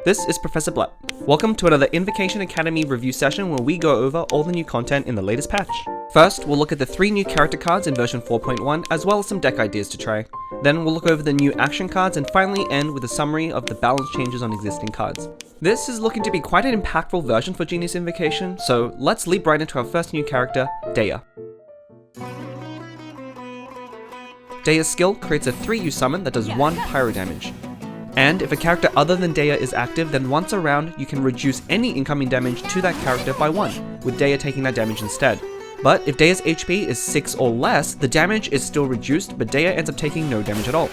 This is Professor Blep. Welcome to another Invokation Academy Review Session where we go over all the new content in the latest patch. First, we'll look at the 3 new character cards in version 4.1, as well as some deck ideas to try. Then we'll look over the new action cards and finally end with a summary of the balance changes on existing cards. This is looking to be quite an impactful version for Genius Invocation, so let's leap right into our first new character, Dehya. Dehya's skill creates a 3U summon that does 1 pyro damage. And if a character other than Dehya is active, then once a round, you can reduce any incoming damage to that character by 1, with Dehya taking that damage instead. But if Dehya's HP is 6 or less, the damage is still reduced, but Dehya ends up taking no damage at all.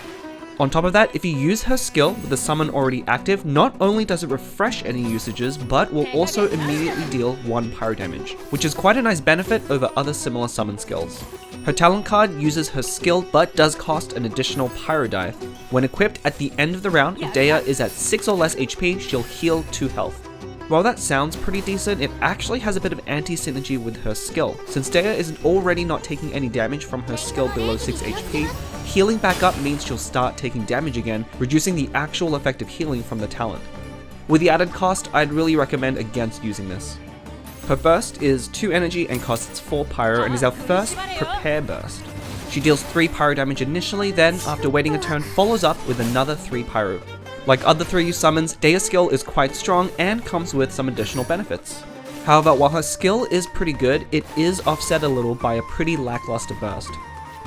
On top of that, if you use her skill with the summon already active, not only does it refresh any usages, but will also immediately deal 1 pyro damage, which is quite a nice benefit over other similar summon skills. Her talent card uses her skill but does cost an additional pyro die. When equipped at the end of the round, if Dehya is at 6 or less HP, she'll heal 2 health. While that sounds pretty decent, it actually has a bit of anti-synergy with her skill. Since Dehya is already not taking any damage from her skill below 6 HP, healing back up means she'll start taking damage again, reducing the actual effect of healing from the talent. With the added cost, I'd really recommend against using this. Her burst is 2 energy and costs 4 pyro and is our first prepare burst. She deals 3 pyro damage initially, then after waiting a turn follows up with another 3 pyro. Like other 3U summons, Dehya's skill is quite strong and comes with some additional benefits. However, while her skill is pretty good, it is offset a little by a pretty lackluster burst.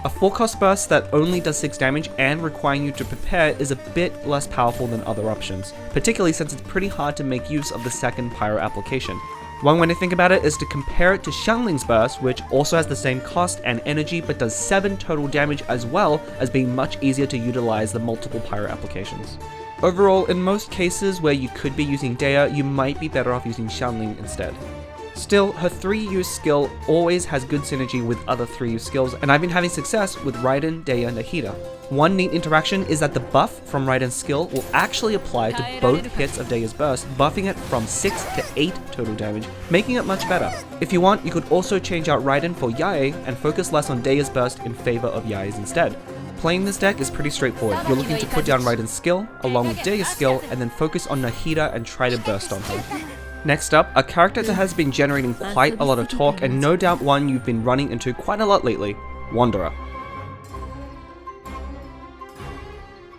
A 4-cost burst that only does 6 damage and requiring you to prepare is a bit less powerful than other options, particularly since it's pretty hard to make use of the second pyro application. One way to think about it is to compare it to Xianling's burst, which also has the same cost and energy but does 7 total damage, as well as being much easier to utilize the multiple pyro applications. Overall, in most cases where you could be using Dehya, you might be better off using Xianling instead. Still, her 3U skill always has good synergy with other 3U skills, and I've been having success with Raiden, Dehya, and Nahida. One neat interaction is that the buff from Raiden's skill will actually apply to both hits of Dehya's burst, buffing it from 6 to 8 total damage, making it much better. If you want, you could also change out Raiden for Yae and focus less on Dehya's burst in favor of Yae's instead. Playing this deck is pretty straightforward. You're looking to put down Raiden's skill, along with Dehya's skill, and then focus on Nahida and try to burst on her. Next up, a character that has been generating quite a lot of talk, and no doubt one you've been running into quite a lot lately, Wanderer.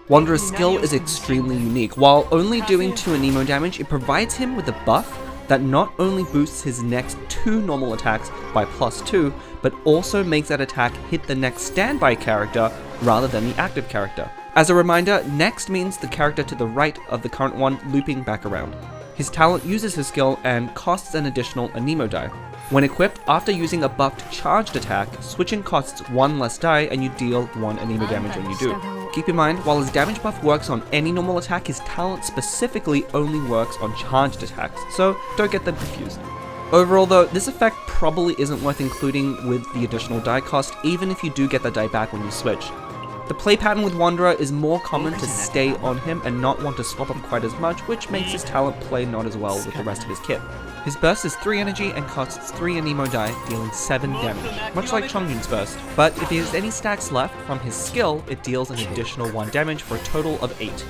Wanderer's skill is extremely unique. While only doing 2 anemo damage, it provides him with a buff that not only boosts his next 2 normal attacks by +2, but also makes that attack hit the next standby character rather than the active character. As a reminder, next means the character to the right of the current one looping back around. His talent uses his skill and costs an additional anemo die. When equipped, after using a buffed charged attack, switching costs 1 less die and you deal 1 anemo damage when you do. Keep in mind, while his damage buff works on any normal attack, his talent specifically only works on charged attacks, so don't get them confused. Overall though, this effect probably isn't worth including with the additional die cost, even if you do get the die back when you switch. The play pattern with Wanderer is more common to stay on him and not want to swap him quite as much, which makes his talent play not as well with the rest of his kit. His burst is 3 energy and costs 3 anemo die, dealing 7 damage, much like Chongyun's burst, but if he has any stacks left from his skill, it deals an additional 1 damage for a total of 8.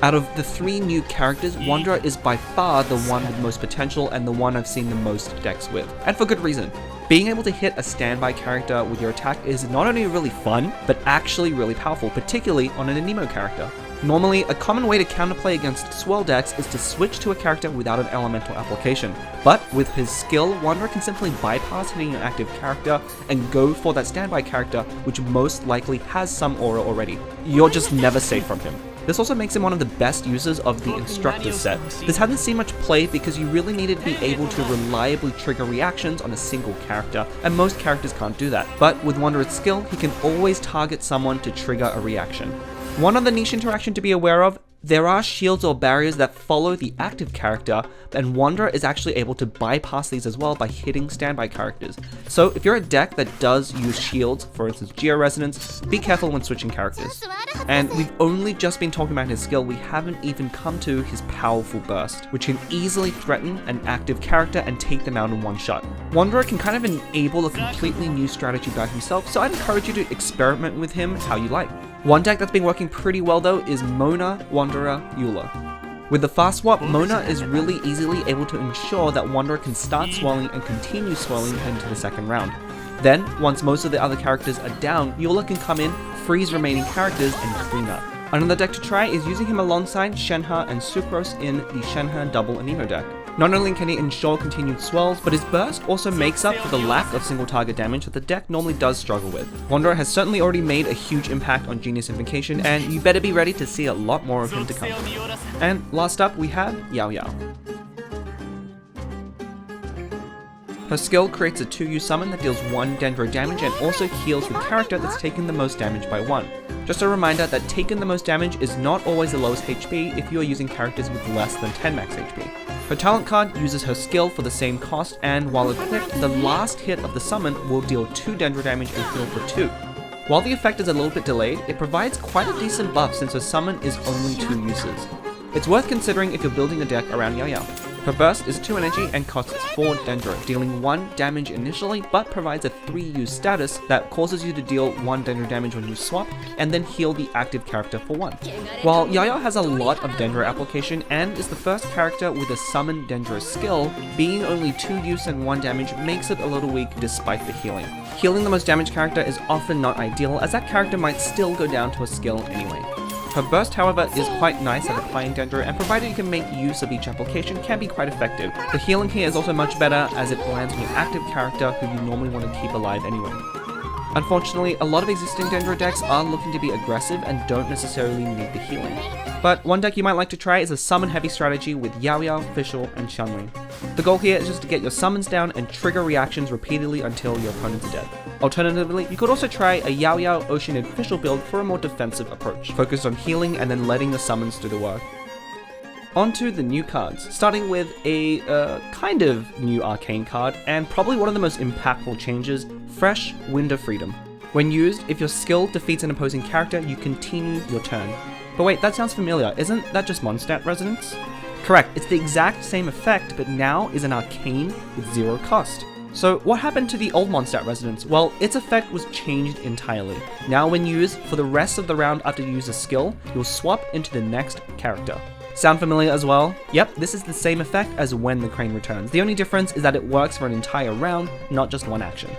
Out of the 3 new characters, Wanderer is by far the one with most potential and the one I've seen the most decks with, and for good reason. Being able to hit a standby character with your attack is not only really fun, but actually really powerful, particularly on an anemo character. Normally, a common way to counterplay against swirl decks is to switch to a character without an elemental application, but with his skill, Wanderer can simply bypass hitting an active character and go for that standby character, which most likely has some aura already. You're just never safe from him. This also makes him one of the best users of the Instructor's set. This hadn't seen much play because you really needed to be able to reliably trigger reactions on a single character, and most characters can't do that. But with Wanderer's skill, he can always target someone to trigger a reaction. One other niche interaction to be aware of, there are shields or barriers that follow the active character, and Wanderer is actually able to bypass these as well by hitting standby characters. So if you're a deck that does use shields, for instance Geo-Resonance, be careful when switching characters. And we've only just been talking about his skill, we haven't even come to his powerful burst, which can easily threaten an active character and take them out in one shot. Wanderer can kind of enable a completely new strategy by himself, so I'd encourage you to experiment with him how you like. One deck that's been working pretty well though is Mona, Wanderer, Eula. With the fast swap, Mona is really easily able to ensure that Wanderer can start swirling and continue swirling into the second round. Then, once most of the other characters are down, Eula can come in, freeze remaining characters, and clean up. Another deck to try is using him alongside Shenhe and Sucrose in the Shenhe Double Anemo deck. Not only can he ensure continued swirls, but his burst also makes up for the lack of single target damage that the deck normally does struggle with. Wanderer has certainly already made a huge impact on Genius Invocation, and you better be ready to see a lot more of him to come. And last up we have Yaoyao. Her skill creates a 2U summon that deals 1 Dendro damage and also heals the character that's taken the most damage by 1. Just a reminder that taking the most damage is not always the lowest HP if you are using characters with less than 10 max HP. Her talent card uses her skill for the same cost, and while equipped, the last hit of the summon will deal 2 Dendro damage and heal for 2. While the effect is a little bit delayed, it provides quite a decent buff since her summon is only 2 uses. It's worth considering if you're building a deck around Yaoyao. Her burst is 2 energy and costs 4 Dendro, dealing 1 damage initially, but provides a 3U status that causes you to deal 1 Dendro damage when you swap, and then heal the active character for 1. While Yaoyao has a lot of Dendro application and is the first character with a summon Dendro skill, being only 2 use and 1 damage makes it a little weak despite the healing. Healing the most damaged character is often not ideal, as that character might still go down to a skill anyway. Her burst, however, is quite nice at applying Dendro, and provided you can make use of each application, can be quite effective. The healing here is also much better as it lands on an active character who you normally want to keep alive anyway. Unfortunately, a lot of existing Dendro decks are looking to be aggressive and don't necessarily need the healing. But one deck you might like to try is a summon heavy strategy with Yaoyao, Fischl, and Xianling. The goal here is just to get your summons down and trigger reactions repeatedly until your opponents are dead. Alternatively, you could also try a Yaoyao, Ocean, and Fischl build for a more defensive approach, focused on healing and then letting the summons do the work. On to the new cards, starting with a kind of new arcane card, and probably one of the most impactful changes, Fresh Wind of Freedom. When used, if your skill defeats an opposing character, you continue your turn. But wait, that sounds familiar, isn't that just Mondstadt Resonance? Correct, it's the exact same effect, but now is an arcane with 0 cost. So what happened to the old Mondstadt Resonance? Well, its effect was changed entirely. Now when used, for the rest of the round after you use a skill, you'll swap into the next character. Sound familiar as well? Yep, this is the same effect as when the crane returns. The only difference is that it works for an entire round, not just one action.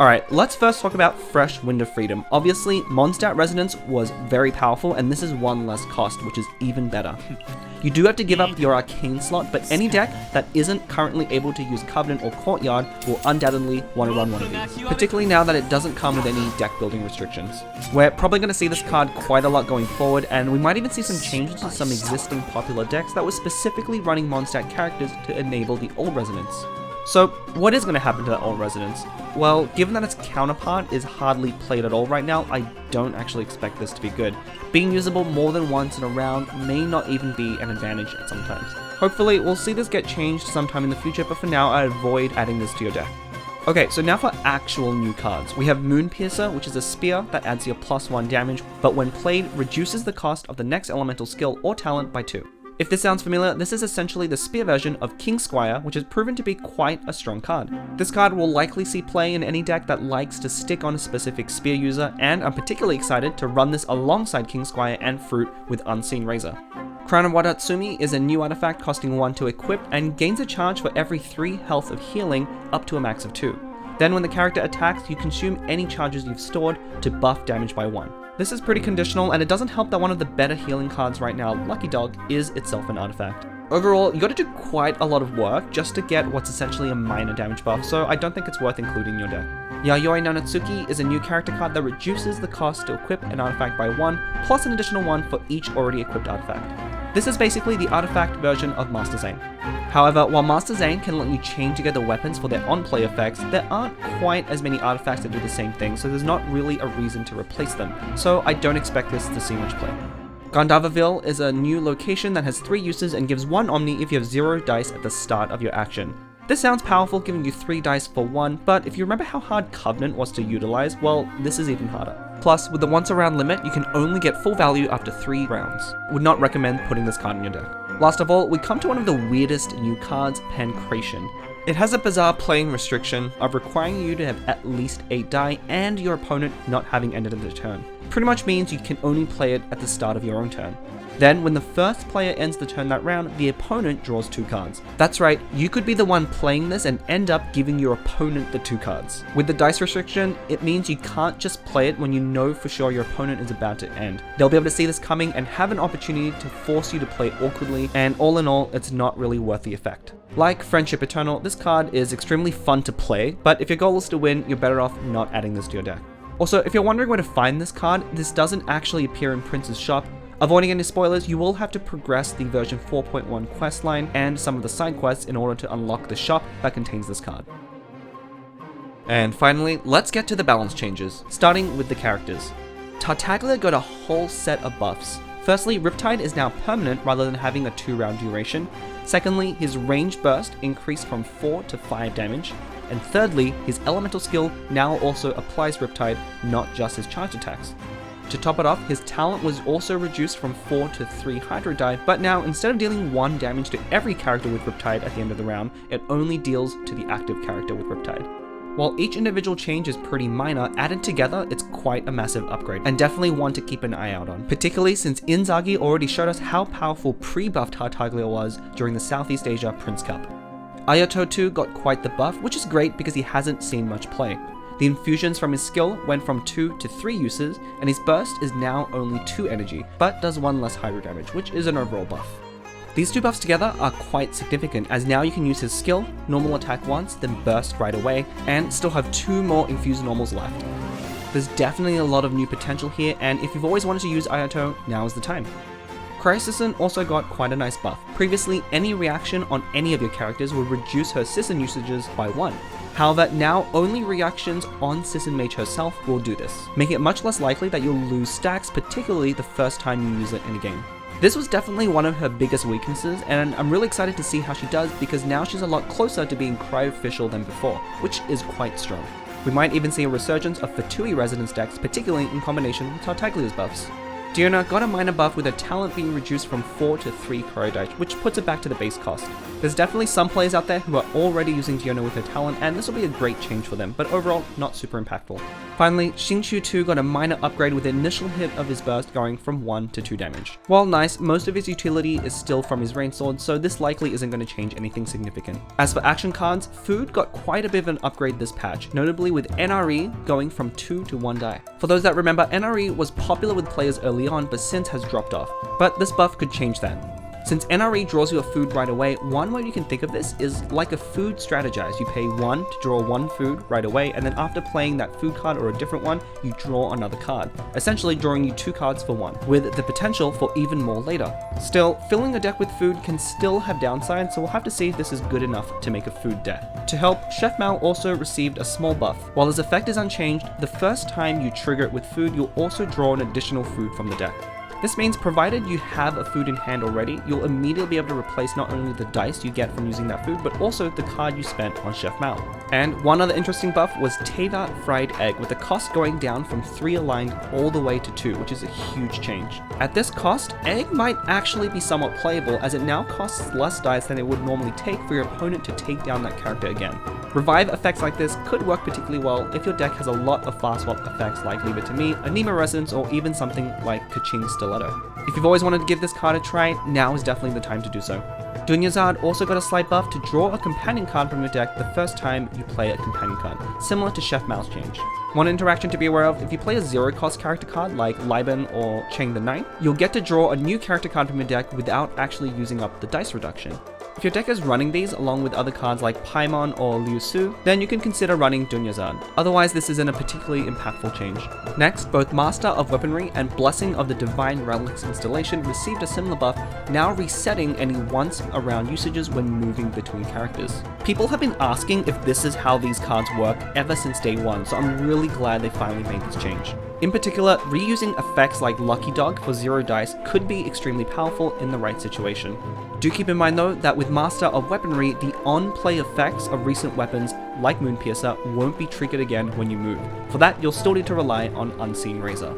Alright, let's first talk about Fresh Wind of Freedom. Obviously, Mondstadt Resonance was very powerful, and this is 1 less cost, which is even better. You do have to give up your arcane slot, but any deck that isn't currently able to use Covenant or Courtyard will undoubtedly want to run one of these, particularly now that it doesn't come with any deck building restrictions. We're probably going to see this card quite a lot going forward, and we might even see some changes to some existing popular decks that were specifically running Mondstadt characters to enable the old Resonance. So, what is going to happen to that old Resonance? Well, given that its counterpart is hardly played at all right now, I don't actually expect this to be good. Being usable more than once in a round may not even be an advantage at some times. Hopefully, we'll see this get changed sometime in the future, but for now, I avoid adding this to your deck. Okay, so now for actual new cards. We have Moonpiercer, which is a spear that adds your +1 damage, but when played, reduces the cost of the next elemental skill or talent by 2. If this sounds familiar, this is essentially the spear version of King Squire, which has proven to be quite a strong card. This card will likely see play in any deck that likes to stick on a specific spear user, and I'm particularly excited to run this alongside King Squire and Fruit with Unseen Razor. Crown of Wadatsumi is a new artifact costing 1 to equip and gains a charge for every 3 health of healing up to a max of 2. Then when the character attacks, you consume any charges you've stored to buff damage by 1. This is pretty conditional, and it doesn't help that one of the better healing cards right now, Lucky Dog, is itself an artifact. Overall, you gotta do quite a lot of work just to get what's essentially a minor damage buff, so I don't think it's worth including in your deck. Yayoi Nanatsuki is a new character card that reduces the cost to equip an artifact by 1, plus an additional 1 for each already equipped artifact. This is basically the artifact version of Master Zane. However, while Master Zane can let you chain together weapons for their on-play effects, there aren't quite as many artifacts that do the same thing, so there's not really a reason to replace them, so I don't expect this to see much play. Gandharvaville is a new location that has 3 uses and gives 1 Omni if you have 0 dice at the start of your action. This sounds powerful, giving you 3 dice for 1, but if you remember how hard Covenant was to utilize, well, this is even harder. Plus, with the once a round limit, you can only get full value after 3 rounds. Would not recommend putting this card in your deck. Last of all, we come to one of the weirdest new cards, Pancration. It has a bizarre playing restriction of requiring you to have at least 8 die and your opponent not having ended their turn. pretty much means you can only play it at the start of your own turn. Then, when the first player ends the turn that round, the opponent draws 2 cards. That's right, you could be the one playing this and end up giving your opponent the 2 cards. With the dice restriction, it means you can't just play it when you know for sure your opponent is about to end. They'll be able to see this coming and have an opportunity to force you to play awkwardly, and all in all, it's not really worth the effect. Like Friendship Eternal, this card is extremely fun to play, but if your goal is to win, you're better off not adding this to your deck. Also, if you're wondering where to find this card, this doesn't actually appear in Prince's shop. Avoiding any spoilers, you will have to progress the version 4.1 questline and some of the side quests in order to unlock the shop that contains this card. And finally, let's get to the balance changes, starting with the characters. Tartaglia got a whole set of buffs. Firstly, Riptide is now permanent rather than having a 2-round duration. Secondly, his range burst increased from 4 to 5 damage. And thirdly, his elemental skill now also applies Riptide, not just his charge attacks. To top it off, his talent was also reduced from 4 to 3 Hydro Die, but now instead of dealing 1 damage to every character with Riptide at the end of the round, it only deals to the active character with Riptide. While each individual change is pretty minor, added together, it's quite a massive upgrade, and definitely one to keep an eye out on, particularly since Inzaghi already showed us how powerful pre-buffed Tartaglia was during the Southeast Asia Prince Cup. Ayato too got quite the buff, which is great because he hasn't seen much play. The infusions from his skill went from 2 to 3 uses, and his burst is now only 2 energy, but does 1 less hydro damage, which is an overall buff. These 2 buffs together are quite significant, as now you can use his skill, normal attack once, then burst right away, and still have 2 more infused normals left. There's definitely a lot of new potential here, and if you've always wanted to use Ayato, now is the time. Cryosisson also got quite a nice buff. Previously, any reaction on any of your characters would reduce her Sisson usages by 1. However, now only reactions on Sisson Mage herself will do this, making it much less likely that you'll lose stacks, particularly the first time you use it in a game. This was definitely one of her biggest weaknesses, and I'm really excited to see how she does because now she's a lot closer to being cryo-official than before, which is quite strong. We might even see a resurgence of Fatui Resonance decks, particularly in combination with Tartaglia's buffs. Diona got a minor buff with her talent being reduced from 4 to 3 cryo dice, which puts it back to the base cost. There's definitely some players out there who are already using Diona with her talent, and this will be a great change for them, but overall, not super impactful. Finally, Xingqiu too got a minor upgrade with the initial hit of his burst going from 1 to 2 damage. While nice, most of his utility is still from his rain sword, so this likely isn't going to change anything significant. As for action cards, Food got quite a bit of an upgrade this patch, notably with NRE going from 2 to 1 die. For those that remember, NRE was popular with players early on, but since has dropped off. But this buff could change that. Since NRE draws you a food right away, one way you can think of this is like a food strategize. You pay 1 to draw 1 food right away, and then after playing that food card or a different one, you draw another card, essentially drawing you 2 cards for 1, with the potential for even more later. Still, filling a deck with food can still have downsides, so we'll have to see if this is good enough to make a food deck. To help, Chef Mao also received a small buff. While his effect is unchanged, the first time you trigger it with food, you'll also draw an additional food from the deck. This means provided you have a food in hand already, you'll immediately be able to replace not only the dice you get from using that food, but also the card you spent on Chef Mao. And one other interesting buff was Teva Fried Egg, with the cost going down from 3 aligned all the way to 2, which is a huge change. At this cost, Egg might actually be somewhat playable, as it now costs less dice than it would normally take for your opponent to take down that character again. Revive effects like this could work particularly well if your deck has a lot of fast swap effects like Leave It To Me, Anima Resonance, or even something like Kaching Stiletto. If you've always wanted to give this card a try, now is definitely the time to do so. Dunyazad also got a slight buff to draw a companion card from your deck the first time you play a companion card, similar to Chef Mao's change. One interaction to be aware of: if you play a 0-cost character card like Liban or Cheng the Knight, you'll get to draw a new character card from your deck without actually using up the dice reduction. If your deck is running these along with other cards like Paimon or Liu Su, then you can consider running Dunyazad. Otherwise, this isn't a particularly impactful change. Next, both Master of Weaponry and Blessing of the Divine Relics installation received a similar buff, now resetting any once around usages when moving between characters. People have been asking if this is how these cards work ever since day 1, so I'm really glad they finally made this change. In particular, reusing effects like Lucky Dog for 0 dice could be extremely powerful in the right situation. Do keep in mind though that with Master of Weaponry, the on-play effects of recent weapons like Moonpiercer won't be triggered again when you move. For that, you'll still need to rely on Unseen Razor.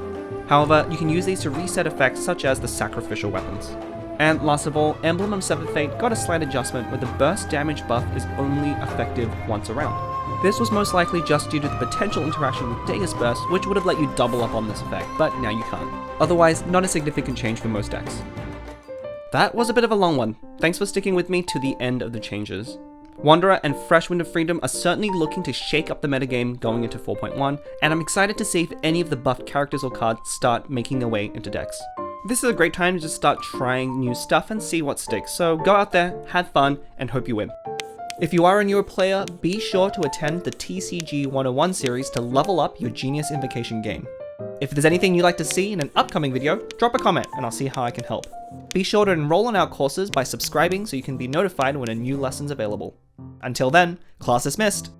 However, you can use these to reset effects such as the sacrificial weapons. And last of all, Emblem of Seventh Fate got a slight adjustment where the burst damage buff is only effective once around. This was most likely just due to the potential interaction with Dehya's Burst, which would have let you double up on this effect, but now you can't. Otherwise, not a significant change for most decks. That was a bit of a long one. Thanks for sticking with me to the end of the changes. Wanderer and Fresh Wind of Freedom are certainly looking to shake up the metagame going into 4.1, and I'm excited to see if any of the buffed characters or cards start making their way into decks. This is a great time to just start trying new stuff and see what sticks, so go out there, have fun, and hope you win. If you are a newer player, be sure to attend the TCG 101 series to level up your Genius Invocation game. If there's anything you'd like to see in an upcoming video, drop a comment and I'll see how I can help. Be sure to enroll in our courses by subscribing so you can be notified when a new lesson's available. Until then, class dismissed!